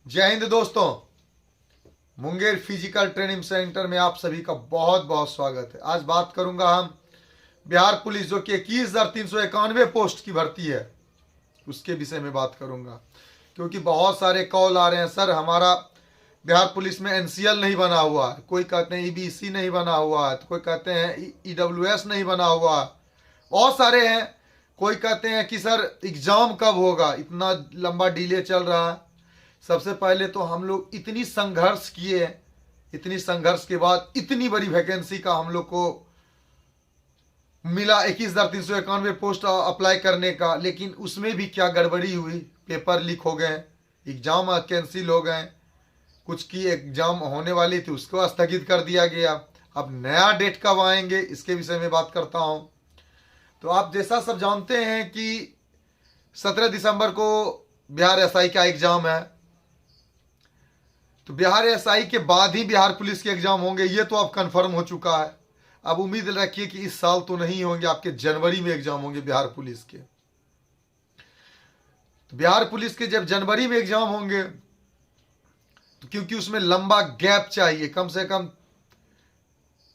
जय हिंद दोस्तों। Munger physical training centre में आप सभी का बहुत बहुत स्वागत है। आज बात करूंगा हम बिहार पुलिस जो कि 21,391 पोस्ट की भर्ती है उसके विषय में बात करूंगा, क्योंकि बहुत सारे कॉल आ रहे हैं, सर हमारा बिहार पुलिस में एनसीएल नहीं बना हुआ है, कोई कहते हैं ईबीसी नहीं बना हुआ है, तो कोई कहते हैं ईडब्ल्यूएस नहीं बना हुआ, बहुत सारे हैं। कोई कहते हैं कि सर एग्जाम कब होगा, इतना लंबा डिले चल रहा है। सबसे पहले तो हम लोग इतनी संघर्ष किए, इतनी संघर्ष के बाद इतनी बड़ी वैकेंसी का हम लोग को मिला 21,391 पोस्ट अप्लाई करने का, लेकिन उसमें भी क्या गड़बड़ी हुई, पेपर लीक हो गए, एग्जाम कैंसिल हो गए, कुछ की एग्जाम होने वाली थी उसको स्थगित कर दिया गया। अब नया डेट कब आएंगे इसके विषय में बात करता हूं। तो आप जैसा सब जानते हैं कि 17 दिसंबर को बिहार एसआई का एग्जाम है, तो बिहार एसआई के बाद ही बिहार पुलिस के एग्जाम होंगे, ये तो अब कंफर्म हो चुका है। अब उम्मीद रखिए कि इस साल तो नहीं होंगे, आपके जनवरी में एग्जाम होंगे बिहार पुलिस के। तो बिहार पुलिस के जब जनवरी में एग्जाम होंगे तो क्योंकि उसमें लंबा गैप चाहिए, कम से कम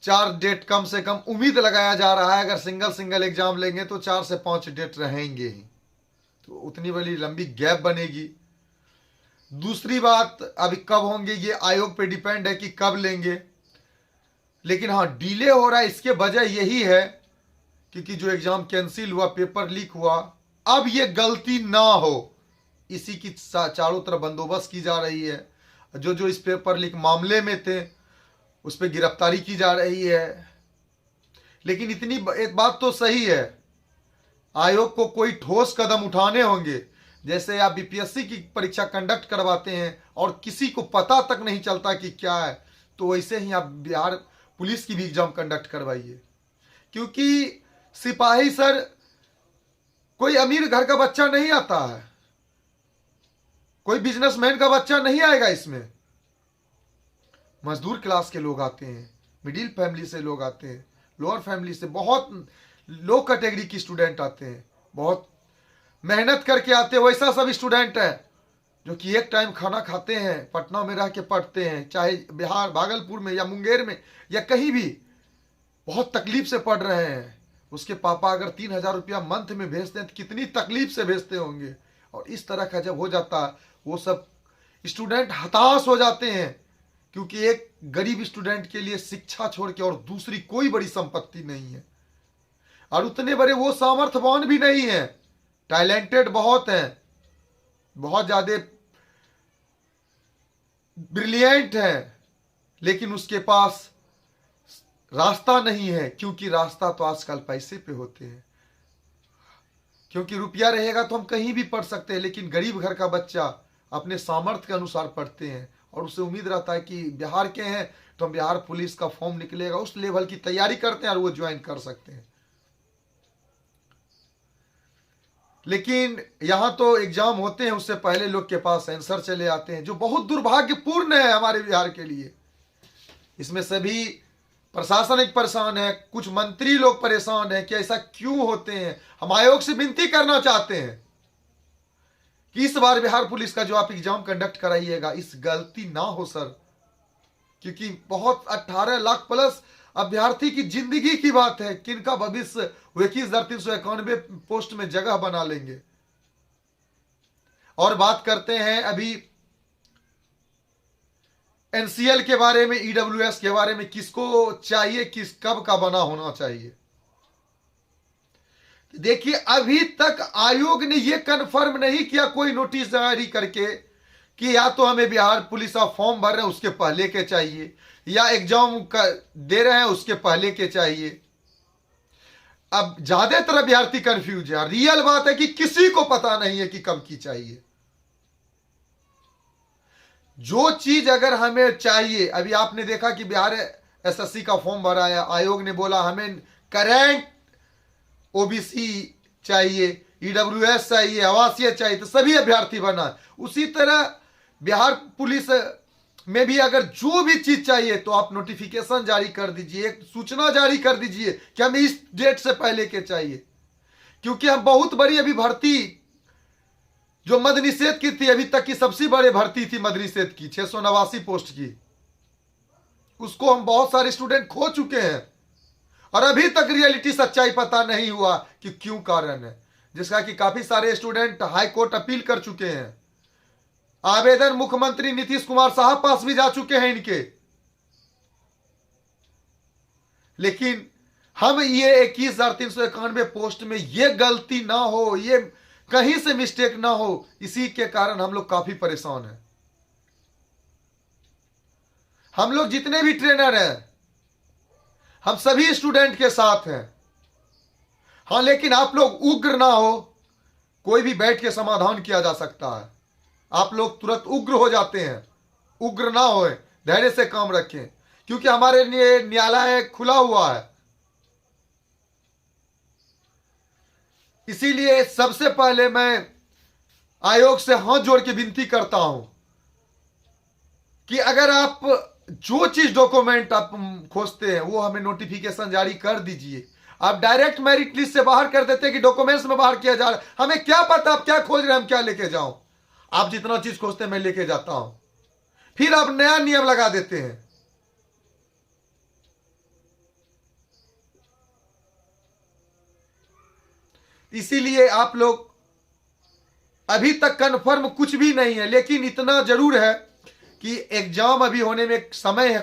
4 डेट कम से कम उम्मीद लगाया जा रहा है। अगर सिंगल सिंगल एग्जाम लेंगे तो 4 से 5 डेट रहेंगे ही, तो उतनी बड़ी लंबी गैप बनेगी। दूसरी बात, अभी कब होंगे ये आयोग पे डिपेंड है कि कब लेंगे, लेकिन हाँ डिले हो रहा है इसके वजह यही है क्योंकि जो एग्जाम कैंसिल हुआ, पेपर लीक हुआ, अब ये गलती ना हो इसी की चारों तरफ बंदोबस्त की जा रही है। जो जो इस पेपर लीक मामले में थे उस पर गिरफ्तारी की जा रही है। लेकिन इतनी एक बात तो सही है, आयोग को कोई ठोस कदम उठाने होंगे। जैसे आप बीपीएससी की परीक्षा कंडक्ट करवाते हैं और किसी को पता तक नहीं चलता कि क्या है, तो वैसे ही आप बिहार पुलिस की भी एग्जाम कंडक्ट करवाइए। क्योंकि सिपाही सर कोई अमीर घर का बच्चा नहीं आता है, कोई बिजनेसमैन का बच्चा नहीं आएगा इसमें। मजदूर क्लास के लोग आते हैं, मिडिल फैमिली से लोग आते हैं, लोअर फैमिली से, बहुत लो कैटेगरी की स्टूडेंट आते हैं, बहुत मेहनत करके आते हैं। वैसा सब स्टूडेंट है जो कि एक टाइम खाना खाते हैं, पटना में रह के पढ़ते हैं, चाहे बिहार भागलपुर में या मुंगेर में या कहीं भी, बहुत तकलीफ से पढ़ रहे हैं। उसके पापा अगर 3,000 रुपया मंथ में भेजते हैं तो कितनी तकलीफ से भेजते होंगे। और इस तरह का जब हो जाता है, वो सब स्टूडेंट हताश हो जाते हैं, क्योंकि एक गरीब स्टूडेंट के लिए शिक्षा छोड़ के और दूसरी कोई बड़ी संपत्ति नहीं है। और उतने बड़े वो सामर्थ्यवान भी नहीं है, टैलेंटेड बहुत हैं, बहुत ज्यादा ब्रिलियंट है, लेकिन उसके पास रास्ता नहीं है। क्योंकि रास्ता तो आजकल पैसे पे होते हैं, क्योंकि रुपया रहेगा तो हम कहीं भी पढ़ सकते हैं। लेकिन गरीब घर का बच्चा अपने सामर्थ्य के अनुसार पढ़ते हैं और उसे उम्मीद रहता है कि बिहार के हैं तो हम बिहार पुलिस का फॉर्म निकलेगा, उस लेवल की तैयारी करते हैं और वो ज्वाइन कर सकते हैं। लेकिन यहां तो एग्जाम होते हैं उससे पहले लोग के पास आंसर चले आते हैं, जो बहुत दुर्भाग्यपूर्ण है हमारे बिहार के लिए। इसमें सभी प्रशासन एक परेशान है, कुछ मंत्री लोग परेशान है कि ऐसा क्यों होते हैं। हम आयोग से विनती करना चाहते हैं कि इस बार बिहार पुलिस का जो आप एग्जाम कंडक्ट कराइएगा, इस गलती ना हो सर, क्योंकि बहुत 18 लाख प्लस अभ्यर्थी की जिंदगी की बात है, किनका भविष्य 21,391 पोस्ट में जगह बना लेंगे। और बात करते हैं अभी एनसीएल के बारे में, ईडब्ल्यूएस के बारे में, किसको चाहिए, किस कब का बना होना चाहिए। देखिए अभी तक आयोग ने यह कंफर्म नहीं किया कोई नोटिस जारी करके कि या तो हमें बिहार पुलिस का फॉर्म भर रहे हैं उसके पहले के चाहिए, या एग्जाम दे रहे हैं उसके पहले के चाहिए। अब ज्यादातर अभ्यर्थी कंफ्यूज है। रियल बात है कि किसी को पता नहीं है कि कब की चाहिए। जो चीज अगर हमें चाहिए, अभी आपने देखा कि बिहार एसएससी का फॉर्म भरा है, आयोग ने बोला हमें करेंट ओबीसी चाहिए, ईडब्ल्यूएस चाहिए, आवासीय चाहिए, तो सभी अभ्यर्थी बना। उसी तरह बिहार पुलिस में भी अगर जो भी चीज चाहिए तो आप नोटिफिकेशन जारी कर दीजिए, एक सूचना जारी कर दीजिए कि हमें इस डेट से पहले के चाहिए। क्योंकि हम बहुत बड़ी अभी भर्ती जो मद निषेध की थी, अभी तक की सबसे बड़ी भर्ती थी मद निषेध की, 689 पोस्ट की, उसको हम बहुत सारे स्टूडेंट खो चुके हैं और अभी तक रियलिटी सच्चाई पता नहीं हुआ कि क्यों कारण है, जिसका कि काफी सारे स्टूडेंट हाई कोर्ट अपील कर चुके हैं। आवेदन मुख्यमंत्री नीतीश कुमार साहब पास भी जा चुके हैं इनके, लेकिन हम ये 21,391 पोस्ट में ये गलती ना हो, ये कहीं से मिस्टेक ना हो, इसी के कारण हम लोग काफी परेशान हैं। हम लोग जितने भी ट्रेनर हैं, हम सभी स्टूडेंट के साथ हैं। हाँ, लेकिन आप लोग उग्र ना हो, कोई भी बैठ के समाधान किया जा सकता है। आप लोग तुरंत उग्र हो जाते हैं, उग्र ना होए, धैर्य से काम रखें, क्योंकि हमारे लिए न्यायालय खुला हुआ है। इसीलिए सबसे पहले मैं आयोग से हाथ जोड़ के विनती करता हूं कि अगर आप जो चीज डॉक्यूमेंट आप खोजते हैं वो हमें नोटिफिकेशन जारी कर दीजिए। आप डायरेक्ट मेरिट लिस्ट से बाहर कर देते हैं कि डॉक्यूमेंट्स में बाहर किया जा रहा है, हमें क्या पता आप क्या खोज रहे हैं, हम क्या लेके जाऊं। आप जितना चीज खोजते हैं मैं लेके जाता हूं, फिर आप नया नियम लगा देते हैं। इसीलिए आप लोग अभी तक कंफर्म कुछ भी नहीं है, लेकिन इतना जरूर है कि एग्जाम अभी होने में समय है,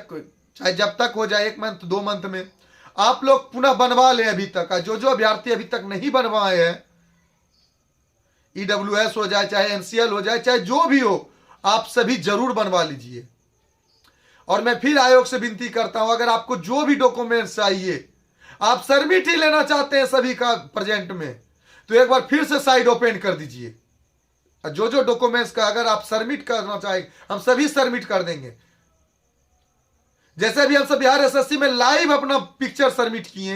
चाहे जब तक हो जाए, 1 मंथ 2 मंथ में आप लोग पुनः बनवा लें। अभी तक जो अभ्यर्थी अभी तक नहीं बनवाए हैं, ईडब्ल्यूएस हो जाए, चाहे एनसीएल हो जाए, चाहे जो भी हो, आप सभी जरूर बनवा लीजिए। और मैं फिर आयोग से विनती करता हूं, अगर आपको जो भी डॉक्यूमेंट्स चाहिए, आप सबमिट ही लेना चाहते हैं सभी का प्रेजेंट में, तो एक बार फिर से साइड ओपन कर दीजिए। जो डॉक्यूमेंट्स का अगर आप सबमिट करना चाहें, हम सभी सबमिट कर देंगे। जैसे अभी हम सब बिहार एसएससी में लाइव अपना पिक्चर सबमिट किए,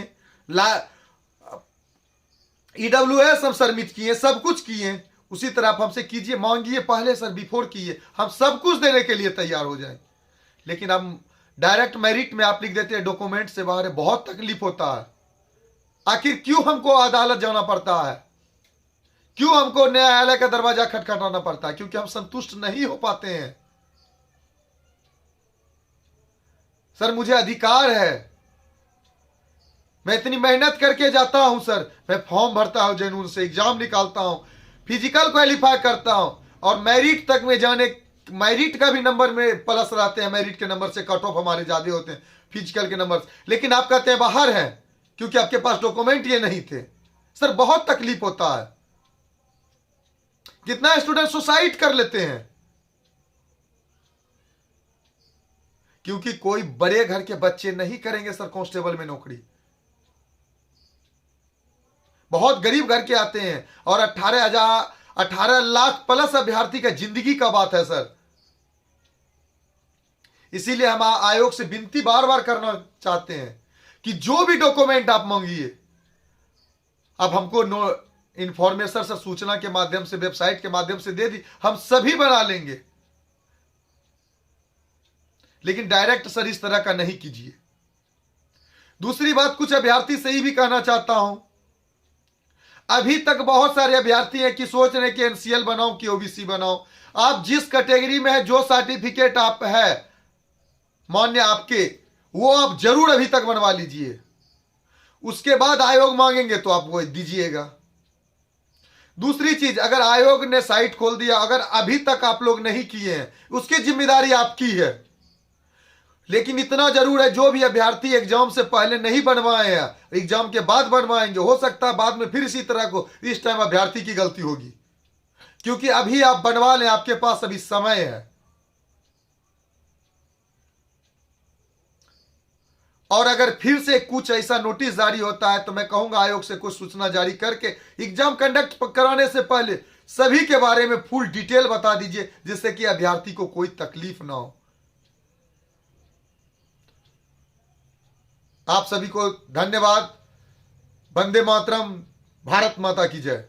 ईडब्ल्यूएस हम सबमिट किए, सब कुछ किए, उसी तरह आप हमसे कीजिए, मांगिए पहले सर, बिफोर कीजिए, हम सब कुछ देने के लिए तैयार हो जाएं। लेकिन हम डायरेक्ट मेरिट में आप लिख देते हैं डॉक्यूमेंट से बाहर है, बहुत तकलीफ होता है। आखिर क्यों हमको अदालत जाना पड़ता है, क्यों हमको न्यायालय का दरवाजा खटखटाना पड़ता है? क्योंकि हम संतुष्ट नहीं हो पाते हैं। सर मुझे अधिकार है, मैं इतनी मेहनत करके जाता हूं सर, मैं फॉर्म भरता हूं, जुनून से एग्जाम निकालता हूं, फिजिकल क्वालिफाई करता हूं, और मेरिट तक में जाने, मेरिट का भी नंबर में प्लस रहते हैं, मेरिट के नंबर से कट ऑफ हमारे ज्यादा होते हैं फिजिकल के नंबर से, लेकिन आप कहते हैं बाहर हैं क्योंकि आपके पास डॉक्यूमेंट ये नहीं थे। सर बहुत तकलीफ होता है, कितना स्टूडेंट सुसाइड कर लेते हैं क्योंकि कोई बड़े घर के बच्चे नहीं करेंगे सर कांस्टेबल में नौकरी। बहुत गरीब घर के आते हैं, और 18 लाख प्लस अभ्यर्थी का जिंदगी का बात है सर। इसीलिए हम आयोग से विनती बार बार करना चाहते हैं कि जो भी डॉक्यूमेंट आप मांगिए, आप हमको इंफॉर्मेशन से, सूचना के माध्यम से, वेबसाइट के माध्यम से दे दी, हम सभी बना लेंगे, लेकिन डायरेक्ट सर इस तरह का नहीं कीजिए। दूसरी बात, कुछ अभ्यर्थी से ही भी कहना चाहता हूं, अभी तक बहुत सारे अभ्यर्थी हैं कि सोच रहे कि एनसीएल बनाओ कि ओबीसी बनाओ। आप जिस कैटेगरी में है, जो सर्टिफिकेट आप है मान्य आपके, वो आप जरूर अभी तक बनवा लीजिए। उसके बाद आयोग मांगेंगे तो आप वो दीजिएगा। दूसरी चीज, अगर आयोग ने साइट खोल दिया, अगर अभी तक आप लोग नहीं किए हैं, उसकी जिम्मेदारी आपकी है। लेकिन इतना जरूर है, जो भी अभ्यर्थी एग्जाम से पहले नहीं बनवाए हैं, एग्जाम के बाद बनवाएंगे, हो सकता है बाद में फिर इसी तरह को, इस टाइम अभ्यर्थी की गलती होगी, क्योंकि अभी आप बनवा लें, आपके पास अभी समय है। और अगर फिर से कुछ ऐसा नोटिस जारी होता है तो मैं कहूंगा आयोग से कुछ सूचना जारी करके एग्जाम कंडक्ट कराने से पहले सभी के बारे में फुल डिटेल बता दीजिए, जिससे कि अभ्यर्थी को कोई तकलीफ ना हो। आप सभी को धन्यवाद। वंदे मातरम। भारत माता की जय।